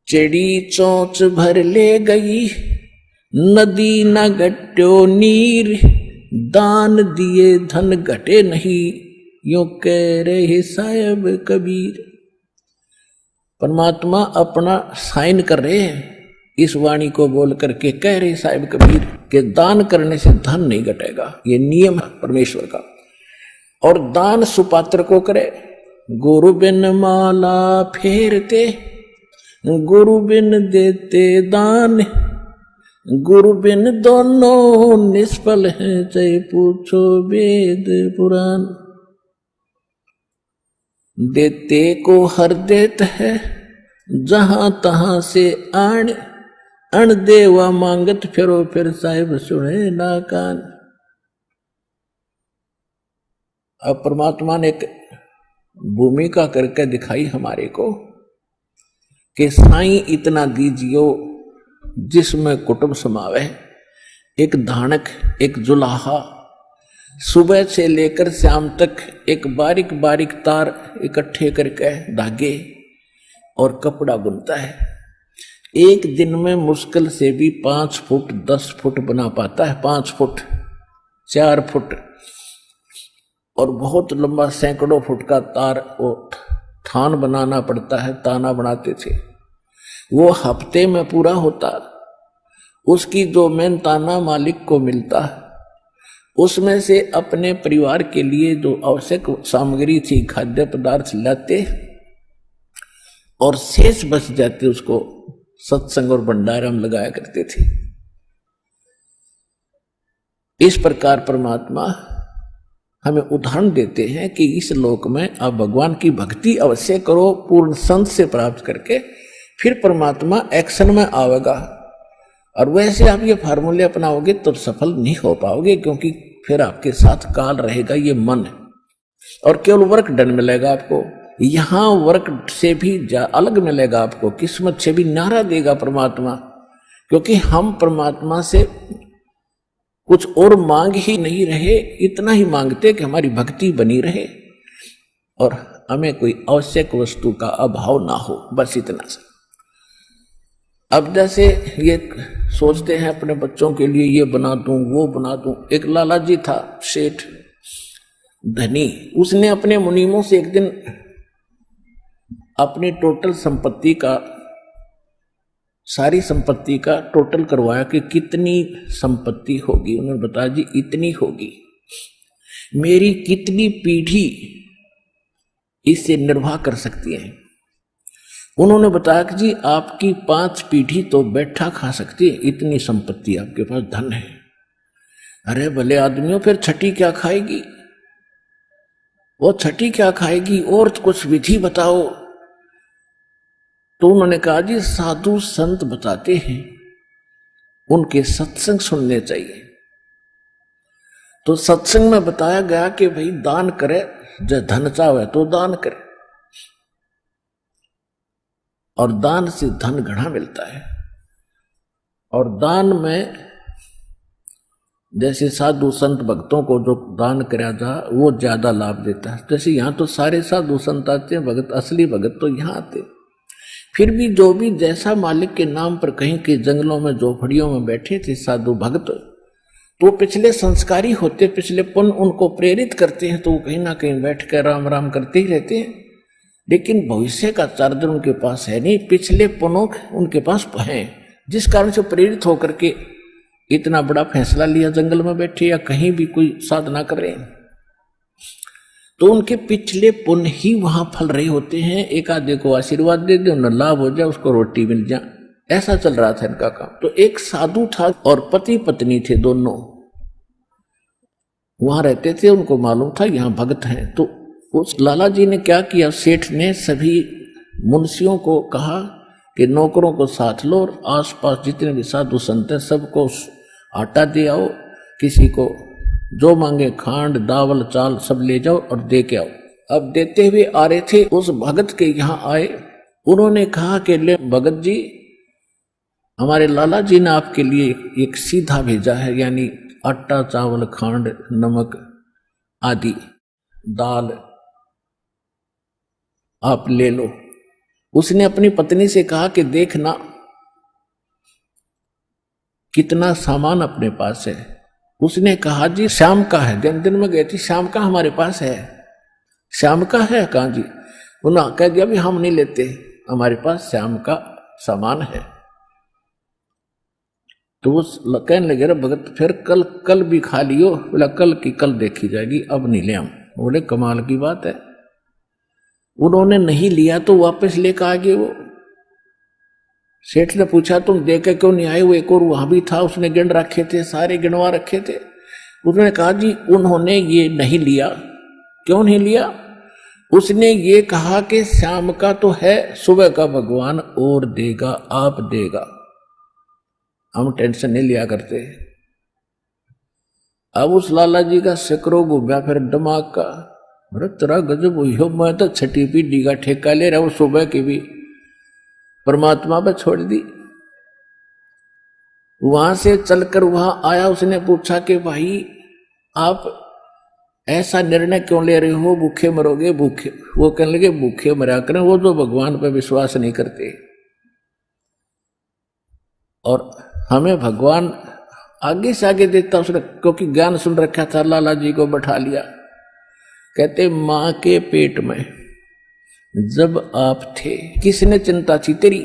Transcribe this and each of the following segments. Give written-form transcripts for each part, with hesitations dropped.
चिड़ी चोंच भर ले गई, नदी न घट्यो नीर, दान दिए धन घटे नहीं, यूं कह रहे साहब कबीर। परमात्मा अपना साइन कर रहे हैं इस वाणी को बोल करके, कह रहे साहब कबीर कि दान करने से धन नहीं घटेगा, ये नियम है परमेश्वर का। और दान सुपात्र को करे। गुरु बिन माला फेरते, गुरु बिन देते दान, गुरु बिन दोनों निष्फल हैं, चाहे पूछो वेद पुराण। देते को हर देत है, जहां तहां से आण, अण देवा मांगत फिरो, फिर साहिब सुने ना कान। अब परमात्मा ने एक भूमिका करके दिखाई हमारे को कि साईं इतना दीजियो जिसमें कुटुंब समावे। एक धानक, एक जुलाहा, सुबह से लेकर शाम तक एक बारीक बारीक तार इकट्ठे करके धागे और कपड़ा बुनता है। एक दिन में मुश्किल से भी 5 फुट 10 फुट बना पाता है, 5 फुट 4 फुट, और बहुत लंबा सैकड़ों फुट का तार वो थान बनाना पड़ता है। ताना बनाते थे, वो हफ्ते में पूरा होता। उसकी जो मेहनताना मालिक को मिलता, उसमें से अपने परिवार के लिए जो आवश्यक सामग्री थी, खाद्य पदार्थ लाते और शेष बच जाते, उसको सत्संग और भंडारा में लगाया करते थे। इस प्रकार परमात्मा हमें उदाहरण देते हैं कि इस लोक में आप भगवान की भक्ति अवश्य करो, पूर्ण संत से प्राप्त करके, फिर परमात्मा एक्शन में आवेगा। और वैसे आप ये फार्मूले अपनाओगे तो सफल नहीं हो पाओगे, क्योंकि फिर आपके साथ काल रहेगा, ये मन है, और केवल वर्क डन मिलेगा आपको। यहां वर्क से भी अलग मिलेगा आपको, किस्मत से भी नारा देगा परमात्मा, क्योंकि हम परमात्मा से कुछ और मांग ही नहीं रहे, इतना ही मांगते कि हमारी भक्ति बनी रहे और हमें कोई आवश्यक वस्तु का अभाव ना हो, बस इतना सा। अब जैसे ये सोचते हैं अपने बच्चों के लिए ये बना दूं वो बना दूं। एक लाला जी था, सेठ धनी, उसने अपने मुनीमों से एक दिन अपनी टोटल संपत्ति का, सारी संपत्ति का टोटल करवाया कि कितनी संपत्ति होगी। उन्होंने बताया जी इतनी होगी, मेरी कितनी पीढ़ी इससे निर्वाह कर सकती है। उन्होंने बताया कि जी आपकी 5 पीढ़ी तो बैठा खा सकती है, इतनी संपत्ति आपके पास, धन है। अरे भले आदमियों, फिर छठी क्या खाएगी? वो छठी क्या खाएगी? और कुछ विधि बताओ। तो उन्होंने कहा जी साधु संत बताते हैं, उनके सत्संग सुनने चाहिए। तो सत्संग में बताया गया कि भाई दान करे, जो धन चाहे तो दान करे, और दान से धन घना मिलता है। और दान में जैसे साधु संत भक्तों को जो दान कराया जा, वो ज्यादा लाभ देता है। जैसे यहाँ तो सारे साधु संत आते हैं, भगत, असली भगत तो यहाँ आते। फिर भी जो भी जैसा मालिक के नाम पर कहीं के जंगलों में झोपड़ियों में बैठे थे साधु भक्त, तो पिछले संस्कारी होते, पिछले पुण्य उनको प्रेरित करते हैं, तो वो कहीं ना कहीं बैठ कर राम राम करते ही रहते हैं। लेकिन भविष्य का चार्जर उनके पास है नहीं, पिछले पुण्य उनके पास हैं, जिस कारण से प्रेरित होकर के इतना बड़ा फैसला लिया, जंगल में बैठे या कहीं भी कोई साधना कर रहे हैं। तो उनके पिछले पुण्य ही वहां फल रहे होते हैं। एक आधे को आशीर्वाद दे दे, उन्हें लाभ हो जाए, उसको रोटी मिल जाए, ऐसा चल रहा था इनका काम। तो एक साधु था और पति पत्नी थे, दोनों वहां रहते थे। उनको मालूम था यहाँ भगत हैं। तो उस लाला जी ने क्या किया, सेठ ने सभी मुंशियों को कहा कि नौकरों को साथ लो और आसपास जितने भी साधु संत हैं सबको आटा दे आओ, किसी को जो मांगे खांड दावल चाल सब ले जाओ और दे के आओ। अब देते हुए आ रहे थे, उस भगत के यहाँ आए। उन्होंने कहा कि ले भगत जी, हमारे लाला जी ने आपके लिए एक सीधा भेजा है, यानी आटा चावल खांड नमक आदि दाल आप ले लो। उसने अपनी पत्नी से कहा कि देखना कितना सामान अपने पास है। उसने कहा जी शाम का है। दिन में गई थी, शाम का हमारे पास है। शाम का है? कहा जी। उन्होंने कह दिया भी हम नहीं लेते, हमारे पास शाम का सामान है। तो वो कहने लगे रे भगत फिर कल भी खा लियो। बोला कल की कल देखी जाएगी, अब नहीं ले हम। बोले कमाल की बात है। उन्होंने नहीं लिया तो वापस लेकर आ गए। वो सेठ ने पूछा तुम दे के क्यों नहीं आए? वो एक और वहां भी था, उसने गिन रखे थे, सारे गिनवा रखे थे। उन्होंने कहा जी उन्होंने ये नहीं लिया। क्यों नहीं लिया? उसने ये कहा कि शाम का तो है, सुबह का भगवान और देगा, आप देगा, हम टेंशन नहीं लिया करते। अब उस लाला जी का सिकरो घूमया फिर दिमाग का। अरे तेरा गजब हुई हो, मैं तो छठी पीढ़ी का ठेका ले रहा हूं, सुबह की भी परमात्मा पर छोड़ दी। वहां से चलकर वहां आया, उसने पूछा कि भाई आप ऐसा निर्णय क्यों ले रहे हो, भूखे मरोगे? भूखे? वो कहने लगे भूखे मरा करें वो जो भगवान पर विश्वास नहीं करते। और हमें भगवान आगे से आगे देता उसने, क्योंकि ज्ञान सुन रखा था। लाला जी को बैठा लिया, कहते मां के पेट में जब आप थे किसने चिंता थी तेरी?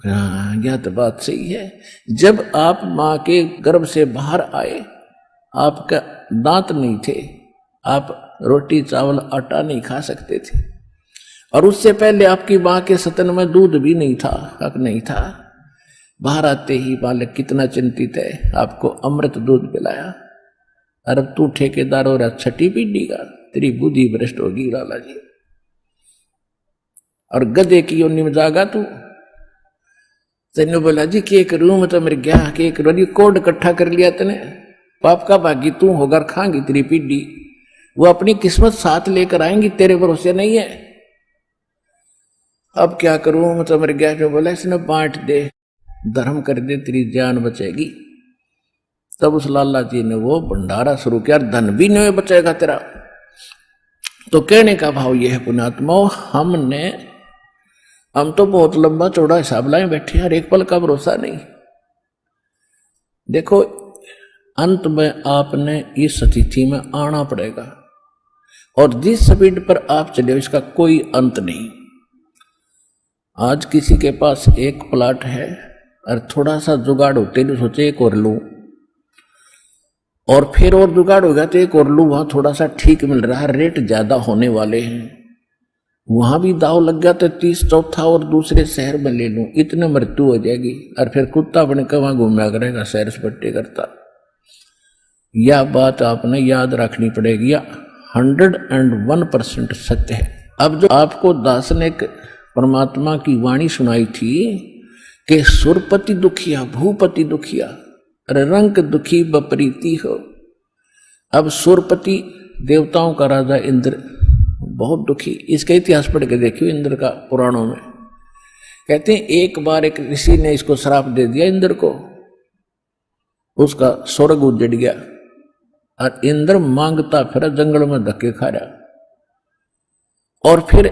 हाँ यह तो बात सही है। जब आप मां के गर्भ से बाहर आए आपका दांत नहीं थे, आप रोटी चावल आटा नहीं खा सकते थे, और उससे पहले आपकी मां के स्तन में दूध भी नहीं था, हक नहीं था। बाहर आते ही बालक कितना चिंतित है, आपको अमृत दूध पिलाया। अरे तू ठेकेदार हो रहा छठी पीढ़ी का, तेरी बुद्धि भ्रष्ट होगी लाला जी। और गधे की योनि में जागा तू। तेने बोला जी के करूं मैं तो मेरे गया के करूं, कोड इकट्ठा कर लिया तने, पाप का भागी तू होकर खाएंगी तेरी पीढ़ी। वो अपनी किस्मत साथ लेकर आएंगी, तेरे भरोसे नहीं है। अब क्या करूं मैं तो मेरे गया। जो बोला इसने बांट दे, धर्म कर दे, तेरी जान बचेगी। तब उस लाला जी ने वो भंडारा शुरू किया, धन भी नहीं बचेगा तेरा। तो कहने का भाव यह है पुण्यात्मा, हम तो बहुत लंबा चौड़ा हिसाब लाए बैठे हैं, एक पल का भरोसा नहीं। देखो अंत में आपने इस स्थिति में आना पड़ेगा, और जिस स्पीड पर आप चले इसका कोई अंत नहीं। आज किसी के पास एक प्लाट है और थोड़ा सा जुगाड़ होते नहीं, सोचे एक और लूं, और फिर और जुगाड़ हो गया तो एक और लूं, वहां थोड़ा सा ठीक मिल रहा है, रेट ज्यादा होने वाले हैं, वहां भी दाव लग गया तो 30 चौथा और दूसरे शहर में ले लूं, इतने मृत्यु हो जाएगी। और फिर कुत्ता बने के वहां घूमया करेगा, सैर सपट्टे करता। यह बात आपने याद रखनी पड़ेगी, 101% सत्य है। अब जो आपको दास ने परमात्मा की वाणी सुनाई थी कि सुरपति दुखिया भूपति दुखिया, रंक दुखी बपरीति हो। अब सुरपति देवताओं का राजा इंद्र बहुत दुखी, इसका इतिहास पढ़ के देखियो इंद्र का पुराणों में। कहते हैं एक बार एक ऋषि ने इसको श्राप दे दिया इंद्र को, उसका स्वर्ग उजड़ गया और इंद्र मांगता फिर जंगल में धक्के खा रहा। और फिर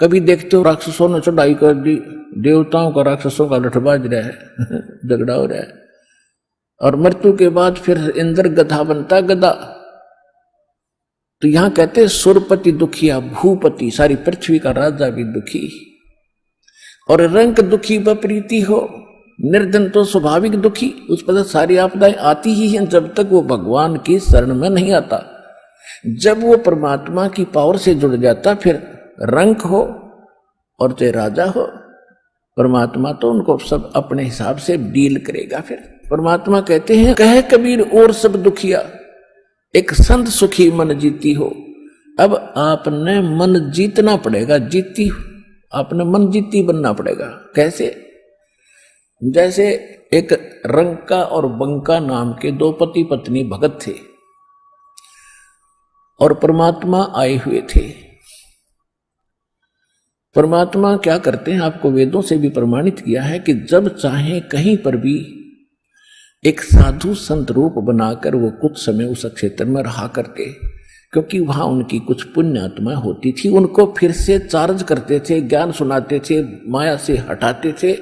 कभी देखते हो राक्षसों ने चढ़ाई कर दी, देवताओं का राक्षसों का लठबाज रहा है झगड़ा हो रहा है, और मृत्यु के बाद फिर इंद्र गधा बनता, गधा। तो यहां कहते सुरपति दुखिया भूपति, सारी पृथ्वी का राजा भी दुखी, और रंक दुखी बप्रीति हो, निर्धन तो स्वाभाविक दुखी, उस पर सारी आपदाएं आती ही हैं जब तक वो भगवान की शरण में नहीं आता। जब वो परमात्मा की पावर से जुड़ जाता फिर रंक हो और चाहे राजा हो, परमात्मा तो उनको सब अपने हिसाब से डील करेगा। फिर परमात्मा कहते हैं कहे कबीर और सब दुखिया, एक संत सुखी मन जीती हो। अब आपने मन जीतना पड़ेगा, जीती आपने मन जीती बनना पड़ेगा। कैसे? जैसे एक रंका और बंका नाम के दो पति पत्नी भगत थे, और परमात्मा आए हुए थे। परमात्मा क्या करते हैं, आपको वेदों से भी प्रमाणित किया है कि जब चाहे कहीं पर भी एक साधु संत रूप बनाकर वो कुछ समय उस क्षेत्र में रहा करके क्योंकि वहां उनकी कुछ पुण्य आत्मा होती थी, उनको फिर से चार्ज करते थे, ज्ञान सुनाते थे, माया से हटाते थे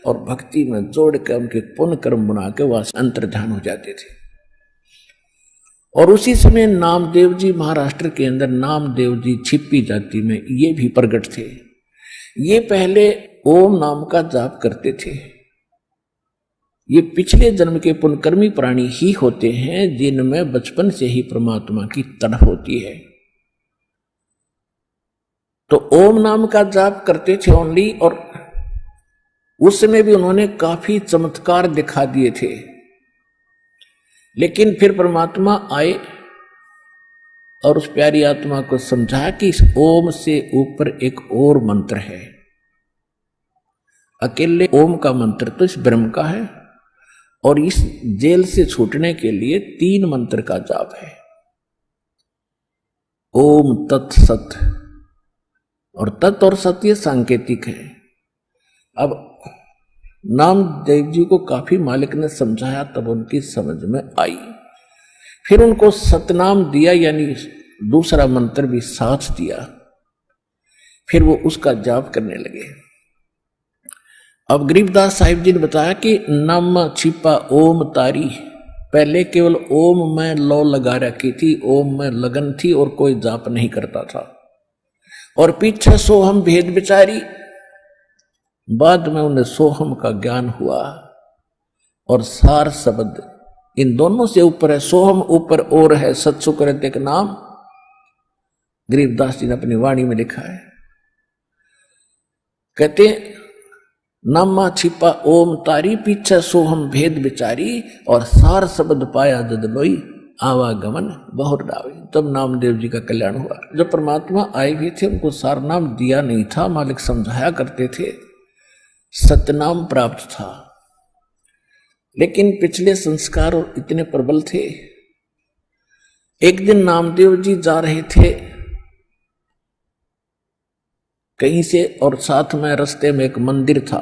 और भक्ति में जोड़ के उनके पुण्य कर्म बना के वह अंतर्ध्यान हो जाते थे। और उसी समय नामदेव जी महाराष्ट्र के अंदर नामदेव जी छिप्पी जाति में ये भी प्रकट थे। ये पहले ओम नाम का जाप करते थे। ये पिछले जन्म के पुण्यकर्मी प्राणी ही होते हैं जिनमें बचपन से ही परमात्मा की तड़प होती है। तो ओम नाम का जाप करते थे ओनली, और उस समय भी उन्होंने काफी चमत्कार दिखा दिए थे। लेकिन फिर परमात्मा आए और उस प्यारी आत्मा को समझाया कि इस ओम से ऊपर एक और मंत्र है। अकेले ओम का मंत्र तो इस ब्रह्म का है, और इस जेल से छूटने के लिए 3 मंत्र का जाप है। ओम तत्सत, और तत् और सत ये सांकेतिक है। अब नामदेव जी को काफी मालिक ने समझाया, तब उनकी समझ में आई। फिर उनको सतनाम दिया, यानी दूसरा मंत्र भी साथ दिया। फिर वो उसका जाप करने लगे। अब गरीबदास साहिब जी ने बताया कि नम छिपा ओम तारी, पहले केवल ओम में लौ लगा रखी थी, ओम में लगन थी और कोई जाप नहीं करता था। और पीछे सोहम भेद विचारी, बाद में उन्हें सोहम का ज्ञान हुआ। और सार शब्द इन दोनों से ऊपर है, सोहम ऊपर और है, सत्सुकृत एक नाम गरीबदास जी ने अपनी वाणी में लिखा है। कहते नामा छिपा ओम तारी, पीछे सोहम भेद विचारी, और सार शब्द पाया जद लोई, आवागमन बहुर डावे। तब नामदेव जी का कल्याण हुआ। जब परमात्मा आए भी थे उनको सार नाम दिया नहीं था, मालिक समझाया करते थे, सतनाम प्राप्त था। लेकिन पिछले संस्कार इतने प्रबल थे। एक दिन नामदेव जी जा रहे थे कहीं से, और साथ में रास्ते में एक मंदिर था।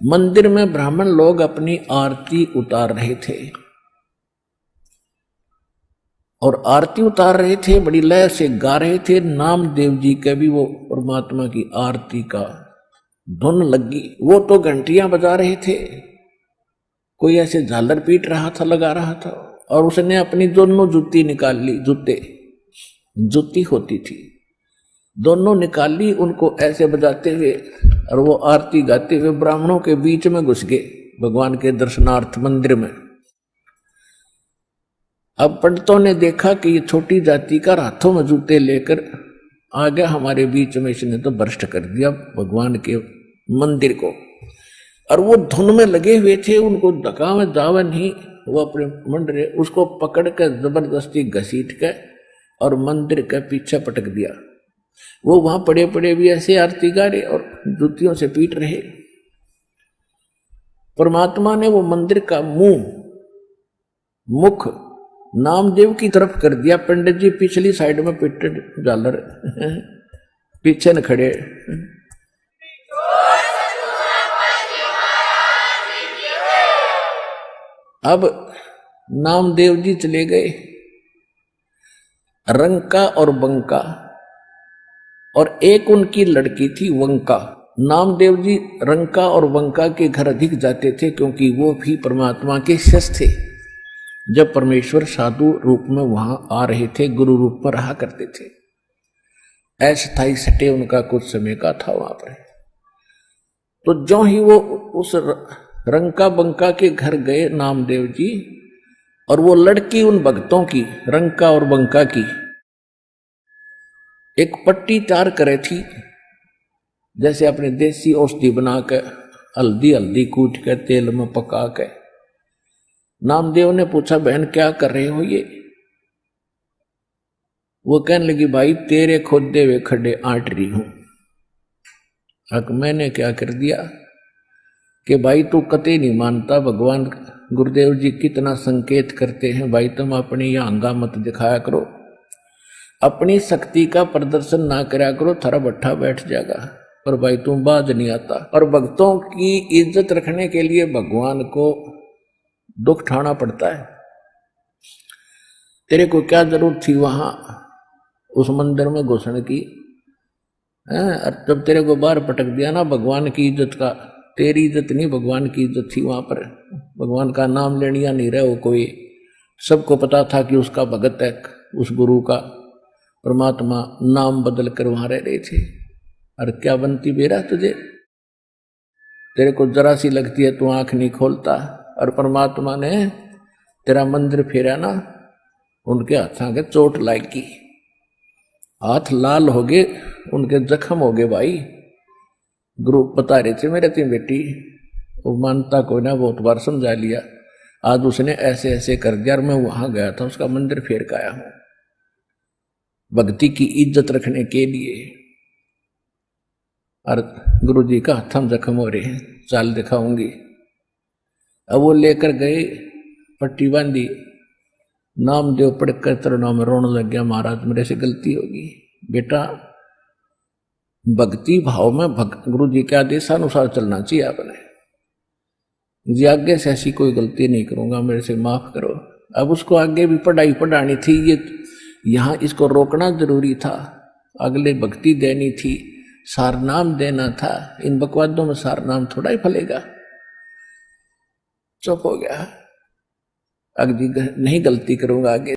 मंदिर में ब्राह्मण लोग अपनी आरती उतार रहे थे, और आरती उतार रहे थे, बड़ी लय से गा रहे थे। नामदेव जी के भी वो परमात्मा की आरती का धुन लगी। वो तो घंटियां बजा रहे थे, कोई ऐसे झालर पीट रहा था, लगा रहा था, और उसने अपनी दोनों जूती निकाल ली। जूती होती थी, दोनों निकाल ली, उनको ऐसे बजाते हुए, और वो आरती गाते हुए ब्राह्मणों के बीच में घुस गए भगवान के दर्शनार्थ मंदिर में। अब पंडितों ने देखा कि ये छोटी जाति का हाथों में जूते लेकर आ गया हमारे बीच में, इसने तो भ्रष्ट कर दिया भगवान के मंदिर को। और वो धुन में लगे हुए थे, उनको धक्का में जावा नहीं, वो अपने मंडरे उसको पकड़ कर जबरदस्ती घसीट के और मंदिर के पीछे पटक दिया। वो वहां पड़े पड़े भी ऐसे आरती गा रहे और जूतियों से पीट रहे। परमात्मा ने वो मंदिर का मुख नामदेव की तरफ कर दिया। पंडित जी पिछली साइड में पिटड झालर पीछे न खड़े। अब नामदेव जी चले गए रंका और बंका, और एक उनकी लड़की थी वंका। नामदेव जी रंका और वंका के घर अधिक जाते थे, क्योंकि वो भी परमात्मा के शिष्य थे। जब परमेश्वर साधु रूप में वहां आ रहे थे, गुरु रूप में रहा करते थे। अस्थायी सटे उनका कुछ समय का था वहां पर। तो जो ही वो उस रंका बंका के घर गए नामदेव जी, और वो लड़की उन भक्तों की, रंका और बंका की, एक पट्टी तैयार करे थी, जैसे अपने देसी औषधि बना के हल्दी कूट के तेल में पका के। नामदेव ने पूछा, बहन क्या कर रहे हो ये? वो कहने लगी, भाई तेरे खोदे हुए खड्डे आट रही हूं। अब मैंने क्या कर दिया कि भाई तू कतई नहीं मानता, भगवान गुरुदेव जी कितना संकेत करते हैं, भाई तुम अपनी यह अंगा मत दिखाया करो, अपनी शक्ति का प्रदर्शन ना करा करो, थारा भट्ठा बैठ जाएगा। पर भाई तुम बाज नहीं आता। और भक्तों की इज्जत रखने के लिए भगवान को दुख उठाना पड़ता है। तेरे को क्या जरूरत थी वहां उस मंदिर में घुसने की। और जब तेरे को बाहर पटक दिया ना भगवान की इज्जत का, तेरी इज्जत नहीं भगवान की इज्जत थी वहां पर। भगवान का नाम लेनिया नहीं रहे वो कोई, सबको पता था कि उसका भगत है, उस गुरु का। परमात्मा नाम बदल कर वहां रह रहे थे। और क्या बनती बेरा तुझे, तेरे को जरा सी लगती है तू आंख नहीं खोलता। और परमात्मा ने तेरा मंदिर फेरा ना, उनके हाथों के चोट लागी, हाथ लाल हो गए, उनके जख्म हो गए भाई। गुरु बता रहे थे मेरे तीन बेटी, वो मानता कोई ना, बहुत बार समझा लिया। आज उसने ऐसे ऐसे कर दिया और मैं वहां गया था, उसका मंदिर फेर के आया हूं भक्ति की इज्जत रखने के लिए। और गुरु जी का हथम जख्म हो रहे हैं, चाल दिखाऊंगी। अब वो लेकर गए, पट्टी बांधी, नाम देव पढ़कर तरुणा में रोने लग गया, महाराज मेरे से गलती होगी। बेटा भक्ति भाव में गुरु जी के आदेशानुसार चलना चाहिए आपने जी, आगे से ऐसी कोई गलती नहीं करूंगा, मेरे से माफ करो। अब उसको आगे भी पढ़ाई पढ़ानी थी, ये यहां इसको रोकना जरूरी था, अगले भक्ति देनी थी, सार नाम देना था। इन बकवादों में सार नाम थोड़ा ही फलेगा। चुप हो गया, अगली नहीं गलती करूंगा आगे।